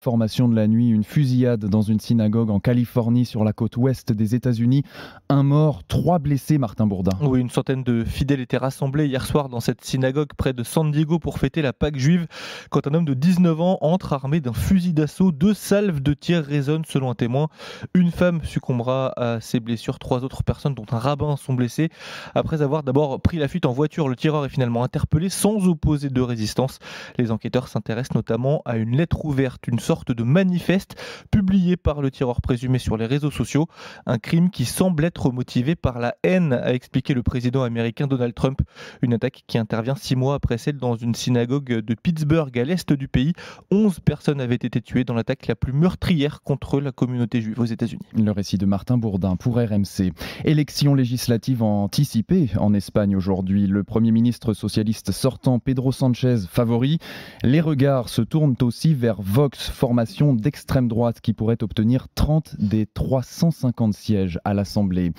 Formation de la nuit, une fusillade dans une synagogue en Californie sur la côte ouest des États-Unis. Un mort, 3 blessés, Martin Bourdin. Oui, une centaine de fidèles étaient rassemblés hier soir dans cette synagogue près de San Diego pour fêter la Pâque juive. Quand un homme de 19 ans entre armé d'un fusil d'assaut, 2 salves de tir résonnent selon un témoin. Une femme succombera à ses blessures, 3 autres personnes dont un rabbin sont blessées. Après avoir d'abord pris la fuite en voiture, le tireur est finalement interpellé sans opposer de résistance. Les enquêteurs s'intéressent notamment à une lettre ouverte, une sorte de manifeste publié par le tireur présumé sur les réseaux sociaux. Un crime qui semble être motivé par la haine, a expliqué le président américain Donald Trump. Une attaque qui intervient 6 mois après celle dans une synagogue de Pittsburgh à l'est du pays. 11 personnes avaient été tuées dans l'attaque la plus meurtrière contre la communauté juive aux États-Unis. Le récit de Martin Bourdin pour RMC. Élection législative anticipée en Espagne aujourd'hui. Le Premier ministre socialiste sortant Pedro Sánchez favori. Les regards se tournent aussi vers Vox, formation d'extrême droite qui pourrait obtenir 30 des 350 sièges à l'Assemblée.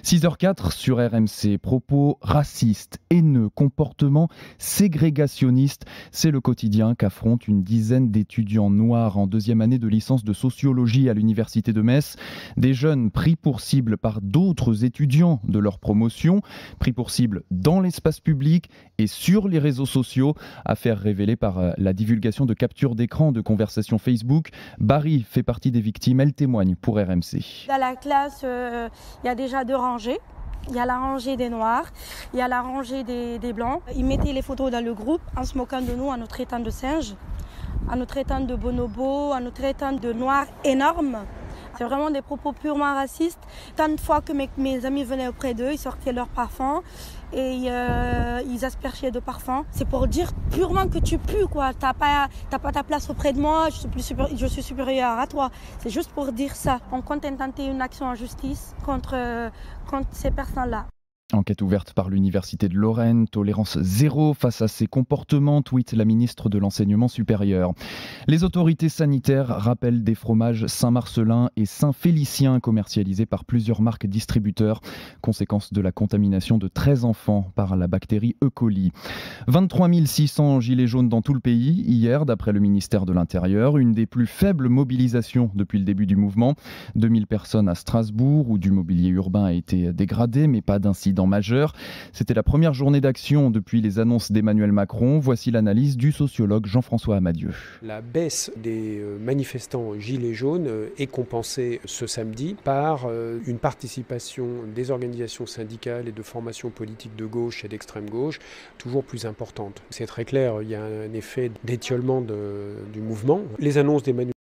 6h04 sur RMC, propos racistes, haineux, comportements ségrégationnistes. C'est le quotidien qu'affronte une dizaine d'étudiants noirs en deuxième année de licence de sociologie à l'université de Metz. Des jeunes pris pour cible par d'autres étudiants de leur promotion, pris pour cible dans l'espace public et sur les réseaux sociaux. Affaire révélée par la divulgation de captures d'écran de conversations Facebook. Barry fait partie des victimes, elle témoigne pour RMC. Dans la classe, il y a déjà 2 rangées. Il y a la rangée des noirs, il y a la rangée des blancs. Ils mettaient les photos dans le groupe en se moquant de nous, en nous traitant de singes, en nous traitant de bonobos, en nous traitant de noirs énormes. C'est vraiment des propos purement racistes. Tant de fois que mes amis venaient auprès d'eux, ils sortaient leur parfum et ils aspergeaient de parfum. C'est pour dire purement que tu pues, quoi. T'as pas ta place auprès de moi, je suis supérieure à toi. C'est juste pour dire ça. On compte intenter une action en justice contre ces personnes-là. Enquête ouverte par l'Université de Lorraine, tolérance zéro face à ces comportements, tweet la ministre de l'Enseignement supérieur. Les autorités sanitaires rappellent des fromages Saint-Marcellin et Saint-Félicien commercialisés par plusieurs marques distributeurs, conséquence de la contamination de 13 enfants par la bactérie E. coli. 23 600 gilets jaunes dans tout le pays, hier d'après le ministère de l'Intérieur, une des plus faibles mobilisations depuis le début du mouvement. 2000 personnes à Strasbourg où du mobilier urbain a été dégradé mais pas d'incident majeur. C'était la première journée d'action depuis les annonces d'Emmanuel Macron. Voici l'analyse du sociologue Jean-François Amadieu. La baisse des manifestants gilets jaunes est compensée ce samedi par une participation des organisations syndicales et de formations politiques de gauche et d'extrême gauche toujours plus importante. C'est très clair, il y a un effet d'étiolement du mouvement. Les annonces d'Emmanuel